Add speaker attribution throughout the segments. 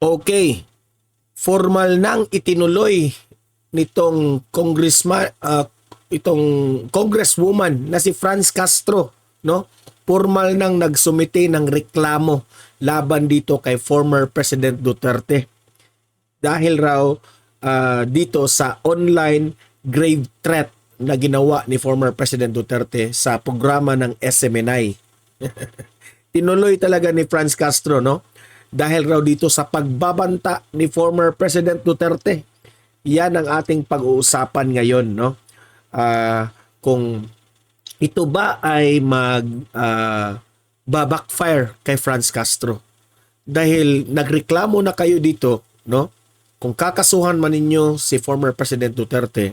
Speaker 1: Okay, formal nang itinuloy nitong itong congresswoman na si Franz Castro, no? Formal nang nagsumite ng reklamo laban dito kay former President Duterte dahil raw dito sa online grave threat na ginawa ni former President Duterte sa programa ng SMNI. Tinuloy talaga ni Franz Castro, no? Dahil raw dito sa pagbabanta ni former President Duterte. Yan ang ating pag-uusapan ngayon, no? Kung ito ba ay backfire kay Franz Castro. Dahil nagreklamo na kayo dito, no? Kung kakasuhan man ninyo si former President Duterte,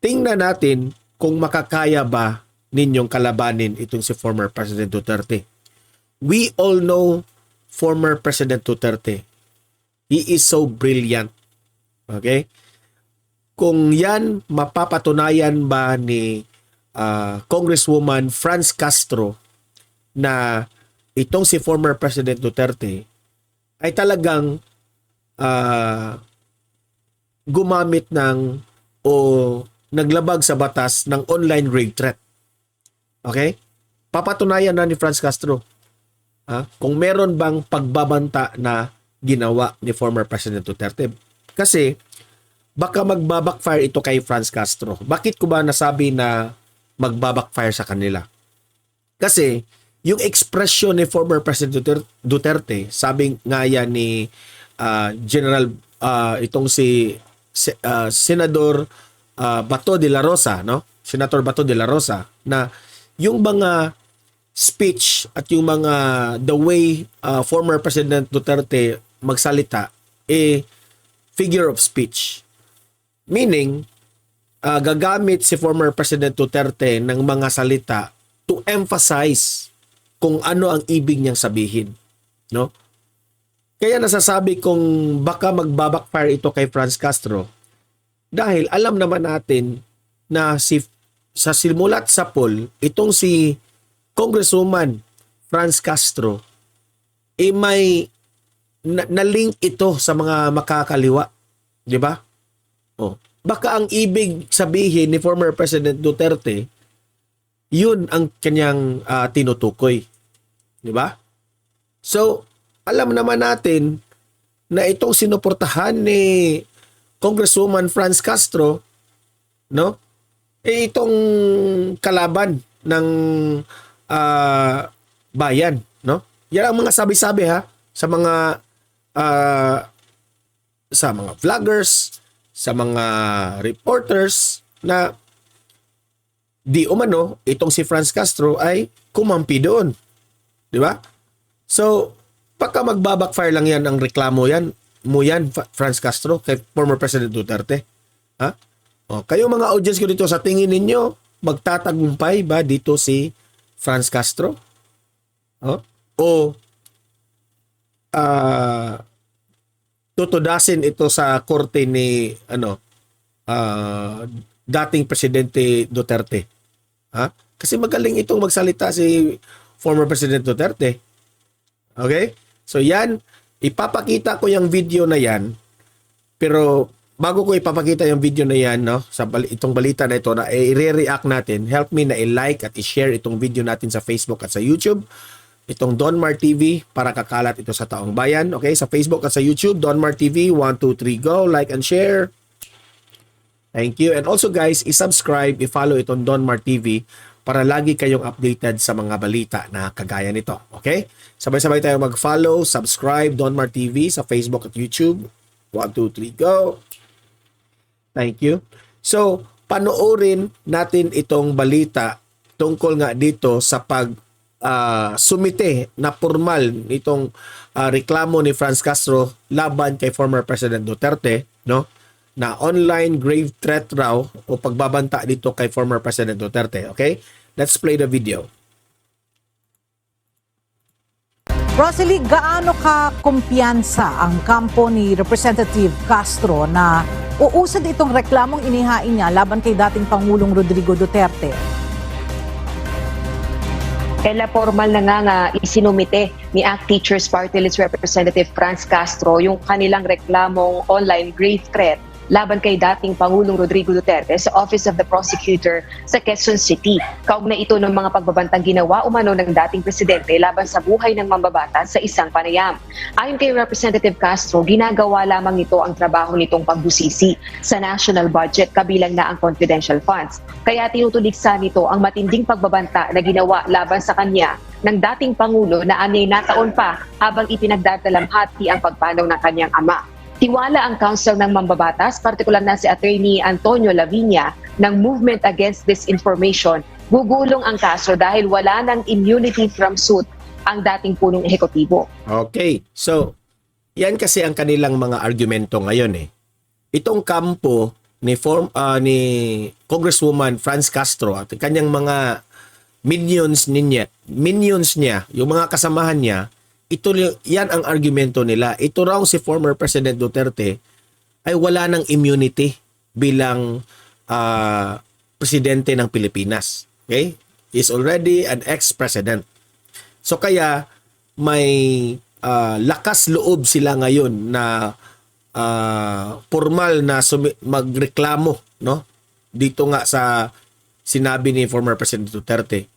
Speaker 1: tingnan natin kung makakaya ba ninyong kalabanin itong si former President Duterte. We all know former President Duterte. He is so brilliant. Okay? Kung yan mapapatunayan ba ni Congresswoman Franz Castro na itong si former President Duterte ay talagang gumamit ng o naglabag sa batas ng online rape threat. Okay? Papatunayan na ni Franz Castro kung meron bang pagbabanta na ginawa ni former President Duterte. Kasi baka magbabackfire ito kay Franz Castro. Bakit ko ba nasabi na magbabackfire sa kanila? Kasi yung expression ni former President Duterte, sabing nga yan ni General itong si Senador Bato de la Rosa, no? Senator Bato de la Rosa, na yung mga speech at yung mga the way former President Duterte magsalita figure of speech. Meaning, gagamit si former President Duterte ng mga salita to emphasize kung ano ang ibig niyang sabihin, no? Kaya nasasabi kung baka magbabackfire ito kay Franz Castro dahil alam naman natin na sa simulat sa poll, itong si Congresswoman Franz Castro may na-link ito sa mga makakaliwa, di ba? Baka ang ibig sabihin ni former President Duterte, yun ang kanyang tinutukoy, di ba? So, alam naman natin na itong sinuportahan ni Congresswoman Franz Castro, no? Itong kalaban ng bayan, no? Yan ang mga sabi-sabi sa mga vloggers, sa mga reporters na di umano itong si Franz Castro ay kumampi doon. Di ba? So, baka magbabackfire lang yan ang reklamo mo yan, Franz Castro, kay former President Duterte. Kayo mga audience ko dito, sa tingin ninyo, magtatagumpay ba dito si Franz Castro? Tutudasin ito sa korte ni dating Presidente Duterte. Kasi magaling itong magsalita si former President Duterte. Okay? So yan, ipapakita ko yung video na yan. Pero bago ko ipapakita yung video na yan, no, sa itong balita na ito na i-react natin, help me na i-like at i-share itong video natin sa Facebook at sa YouTube. Itong Donmar TV para kakalat ito sa taong bayan. Okay? Sa Facebook at sa YouTube, Donmar TV, 1, 2, 3, go. Like and share. Thank you. And also guys, i-subscribe, i-follow itong Donmar TV para lagi kayong updated sa mga balita na kagaya nito. Okay? Sabay-sabay tayo mag-follow, subscribe, Donmar TV sa Facebook at YouTube. 1, 2, 3, go. Thank you. So, panoorin natin itong balita tungkol nga dito sa sumite na formal nitong reklamo ni Franz Castro laban kay former President Duterte, no? Na online grave threat raw o pagbabanta dito kay former President Duterte. Okay? Let's play the video.
Speaker 2: Rosalie, gaano ka kumpiyansa ang kampo ni Representative Castro na uusad itong reklamong inihain niya laban kay dating Pangulong Rodrigo Duterte?
Speaker 3: Ela formal na nga isinumite ni ACT Teachers Party List Representative Franz Castro yung kanilang reklamong online grave threat laban kay dating Pangulong Rodrigo Duterte sa Office of the Prosecutor sa Quezon City. Kaugnay ito ng mga pagbabantang ginawa umano ng dating presidente laban sa buhay ng mambabatas sa isang panayam. Ayon kay Representative Castro, ginagawa lamang ito ang trabaho nitong pagbusisi sa national budget kabilang na ang confidential funds. Kaya tinutuligsa nito ang matinding pagbabanta na ginawa laban sa kanya ng dating Pangulo na anyay nataon pa habang ipinagdadalamhati ang pagpanaw ng kanyang ama. Tiwala ang Council ng Mambabatas, partikular na si Attorney Antonio Lavinia ng Movement Against Disinformation, gugulong ang kaso dahil wala ng immunity from suit ang dating punong ehekutibo.
Speaker 1: Okay. So, yan kasi ang kanilang mga argumento ngayon eh. Itong kampo ni Congresswoman Franz Castro at kanyang mga minions niya, yung mga kasamahan niya, yan ang argumento nila. Ito raw si former President Duterte ay wala ng immunity bilang presidente ng Pilipinas. Okay? He's already an ex-president. So kaya may lakas loob sila ngayon na formal na magreklamo, no? Dito nga sa sinabi ni former President Duterte.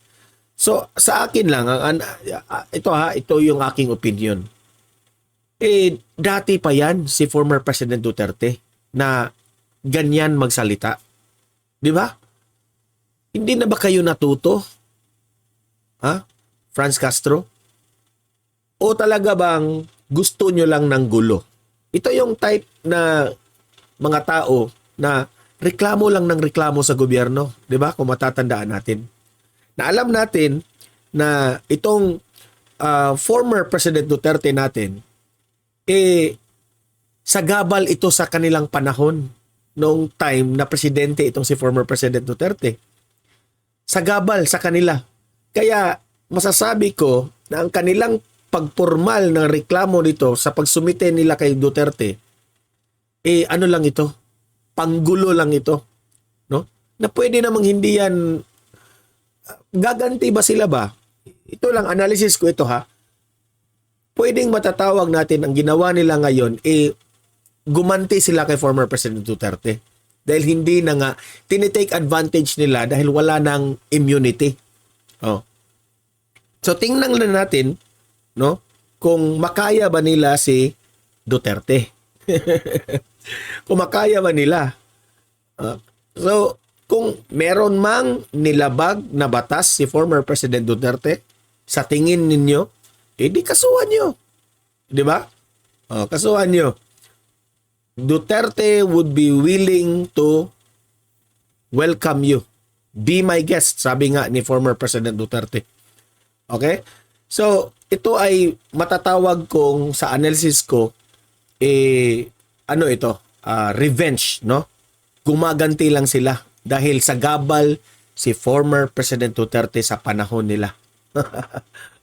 Speaker 1: So, sa akin lang, ito yung aking opinion. Dati pa yan si former President Duterte na ganyan magsalita. Di ba? Hindi na ba kayo natuto? Ha? Franz Castro? O talaga bang gusto nyo lang ng gulo? Ito yung type na mga tao na reklamo lang ng reklamo sa gobyerno. Di ba? Kung matatandaan natin. Na alam natin na itong former President Duterte natin, sagabal ito sa kanilang panahon noong time na presidente itong si former President Duterte. Sagabal sa kanila. Kaya masasabi ko na ang kanilang pagpormal ng reklamo nito sa pagsumite nila kay Duterte, ano lang ito? Panggulo lang ito. No? Na pwede namang hindi yan gaganti ba sila ba? Ito lang, analysis ko ito ha. Pwedeng matatawag natin ang ginawa nila ngayon, gumanti sila kay former President Duterte. Dahil hindi na nga, tinitake advantage nila dahil wala ng immunity. Oh. So tingnan lang natin, no, kung makaya ba nila si Duterte. Kung makaya ba nila. So, kung meron mang nilabag na batas si former President Duterte, sa tingin ninyo, di kasuhan nyo. Di ba? Kasuhan nyo. Duterte would be willing to welcome you. Be my guest, sabi nga ni former President Duterte. Okay? So, ito ay matatawag kong sa analysis ko, revenge, no? Gumaganti lang sila dahil sa gabal si former President Duterte sa panahon nila.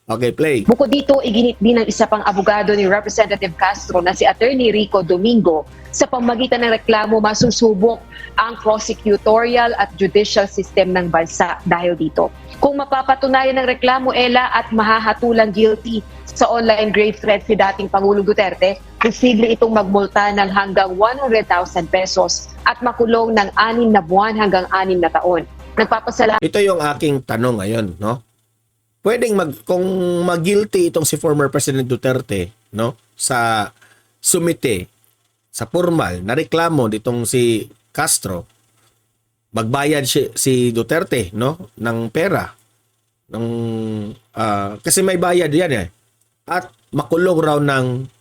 Speaker 1: Okay, play.
Speaker 3: Bukod dito, iginit din ng isa pang abogado ni Representative Castro na si Attorney Rico Domingo sa pamamagitan ng reklamo masusubok ang prosecutorial at judicial system ng bansa dahil dito. Kung mapapatunayan ng reklamo, Ella, at mahahatulang guilty sa online grave threat si dating Pangulong Duterte, posible itong magmulta ng hanggang 100,000 pesos at makulong ng 6 na buwan hanggang 6 na taon. Nagpapasalamat.
Speaker 1: Ito yung aking tanong ngayon, no? Pwedeng kung mag-guilty itong si former President Duterte, no, sa sumite sa formal na reklamo nitong si Castro, magbayad si Duterte, no, ng pera kasi may bayad yan at makulong raw ng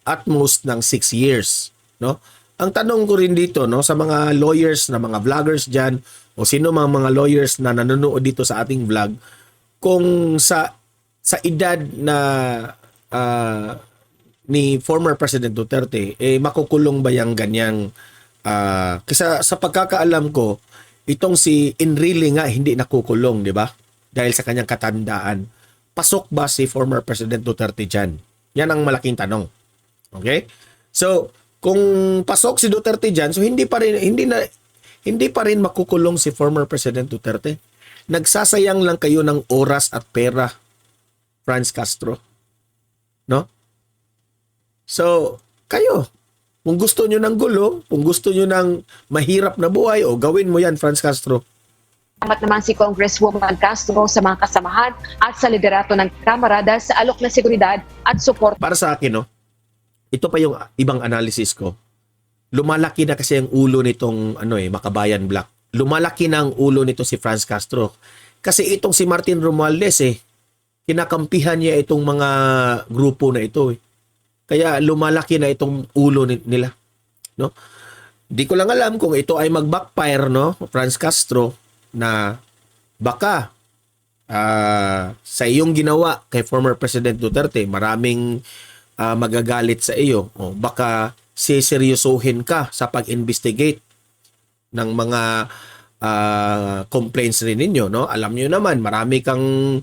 Speaker 1: at most ng 6 years, no. Ang tanong ko rin dito, no, sa mga lawyers na mga vloggers diyan o sino mga lawyers na nanonood dito sa ating vlog, kung sa edad na ni former President Duterte, makukulong ba yung ganyang kasi sa pagkakaalam ko, itong si Enrile nga hindi nakukulong, di ba? Dahil sa kanyang katandaan. Pasok ba si former President Duterte dyan? Yan ang malaking tanong. Okay? So, kung pasok si Duterte dyan, so hindi pa rin makukulong si former President Duterte. nagsasayang lang kayo ng oras at pera, Franz Castro. No? So, kayo, kung gusto nyo ng gulo, kung gusto nyo ng mahirap na buhay, o gawin mo yan, Franz Castro.
Speaker 3: Salamat naman si Congresswoman Castro sa mga kasamahan at sa liderato ng kamarada sa alok na seguridad at support.
Speaker 1: Para sa akin, no, ito pa yung ibang analysis ko. Lumalaki na kasi ang ulo nitong Makabayan Black. Lumalaki na ang ulo nito si Franz Castro. Kasi itong si Martin Romualdez kinakampihan niya itong mga grupo na ito. Kaya lumalaki na itong ulo nila, no? Di ko lang alam kung ito ay mag-backfire, no, Franz Castro, na baka sa iyong ginawa kay former President Duterte, maraming magagalit sa iyo. O baka siseryosohin ka sa pag-investigate ng mga complaints rin ninyo, no? Alam niyo naman, marami kang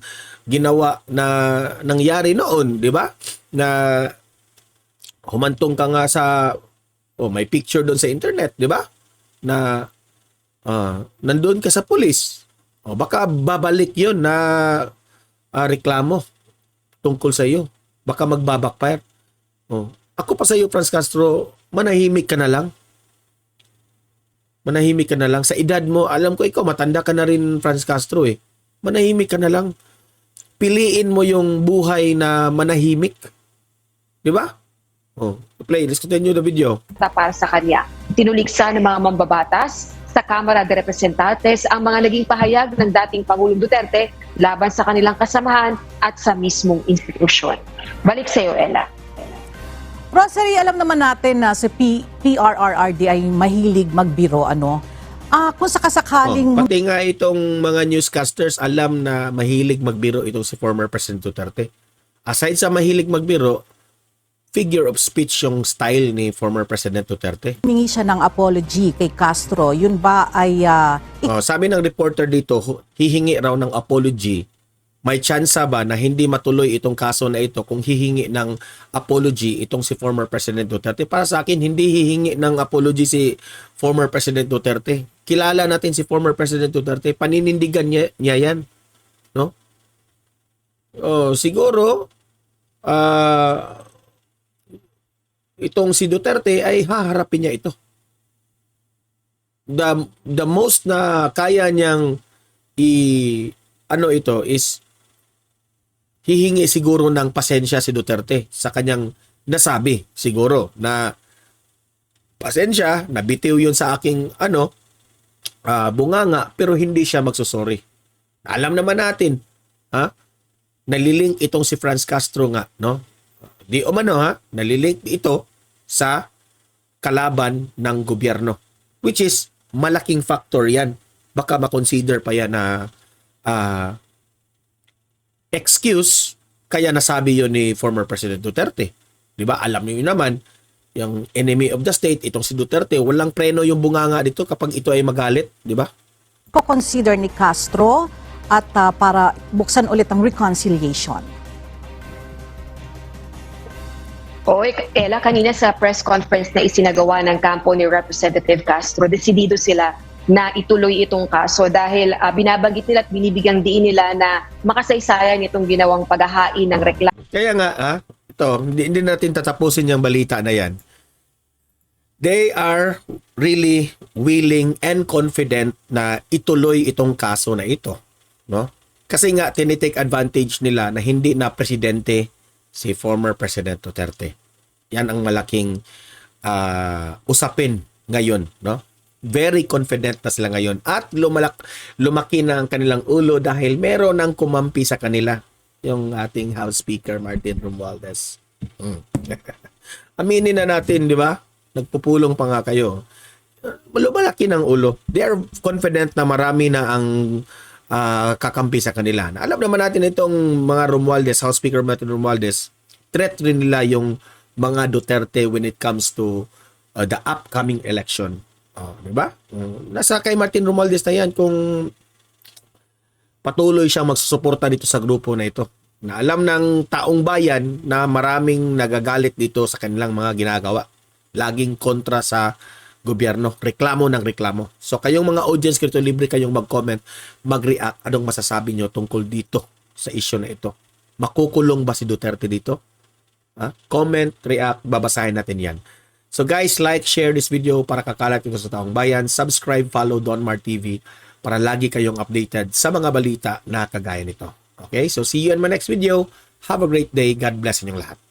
Speaker 1: ginawa na nangyari noon, di ba? Na humantong ka nga sa may picture doon sa internet, di ba? Na nandoon ka sa pulis. Baka babalik 'yon na reklamo tungkol sa iyo. Baka magbabackfire. Ako pa sa iyo, Franz Castro, manahimik ka na lang. Manahimik ka na lang. Sa edad mo, alam ko ikaw, matanda ka na rin, Franz Castro Manahimik ka na lang. Piliin mo yung buhay na manahimik. Di ba? Play. Let's continue the video.
Speaker 3: Para sa kanya, tinuliksa ng mga mambabatas sa Kamara de Representantes ang mga naging pahayag ng dating Pangulong Duterte laban sa kanilang kasamahan at sa mismong institusyon. Balik sa iyo, Ella.
Speaker 2: Rosary, alam naman natin na si PRRD ay mahilig magbiro, kung sakasakaling...
Speaker 1: Pati nga itong mga newscasters alam na mahilig magbiro itong si former President Duterte. Aside sa mahilig magbiro, figure of speech yung style ni former President Duterte.
Speaker 2: Humingi siya ng apology kay Castro. Yun ba ay...
Speaker 1: sabi ng reporter dito, hihingi raw ng apology. May tsansa ba na hindi matuloy itong kaso na ito kung hihingi ng apology itong si former President Duterte? Para sa akin, hindi hihingi ng apology si former President Duterte. Kilala natin si former President Duterte. Paninindigan niya yan. No? Siguro, itong si Duterte ay haharapin niya ito. The most na kaya niyang is hihingi siguro ng pasensya si Duterte sa kanyang nasabi siguro na pasensya, nabitiw yun sa aking bunganga, pero hindi siya magsusorry. Alam naman natin, nalilink itong si Franz Castro nga, no? Di umano nalilink ito sa kalaban ng gobyerno, which is malaking factor yan. Baka makonsider pa yan na excuse kaya nasabi yun ni former President Duterte. Di ba? Alam niyo naman, yung enemy of the state, itong si Duterte, walang preno yung bunganga dito kapag ito ay magalit. Di ba?
Speaker 2: Consider ni Castro at para buksan ulit ang reconciliation.
Speaker 3: Ella, kanina sa press conference na isinagawa ng kampo ni Representative Castro, desidido sila na ituloy itong kaso dahil binabanggit nila at binibigyang diin nila na makasaysayan itong ginawang paghahain ng reklamo.
Speaker 1: Kaya nga, ito, hindi natin tatapusin yung balita na yan. They are really willing and confident na ituloy itong kaso na ito. No? Kasi nga, tinitake advantage nila na hindi na presidente si former President Duterte. Yan ang malaking usapin ngayon, no? Very confident na sila ngayon at lumaki na ang kanilang ulo dahil meron ng kumampi sa kanila, yung ating House Speaker Martin Romualdez. Aminin na natin, di ba? Nagpupulong pa nga kayo. Lumalaki ng ulo. They are confident na marami na ang kakampi sa kanila. Alam naman natin itong mga Romualdez, House Speaker Martin Romualdez, threat rin nila yung mga Duterte when it comes to the upcoming election. Diba? Nasa kay Martin Romualdez na yan kung patuloy siyang magsusuporta dito sa grupo na ito. Na alam ng taong bayan na maraming nagagalit dito sa kanilang mga ginagawa. Laging kontra sa gobyerno. Reklamo ng reklamo. So kayong mga audience kripto libre, kayong mag-comment, mag-react. Anong masasabi nyo tungkol dito sa issue na ito? Makukulong ba si Duterte dito? Comment, react, babasahin natin yan. So guys, like, share this video para kakalat ito sa taong bayan. Subscribe, follow Don Mar TV para lagi kayong updated sa mga balita na kagaya nito. Okay, so see you in my next video. Have a great day. God bless inyong lahat.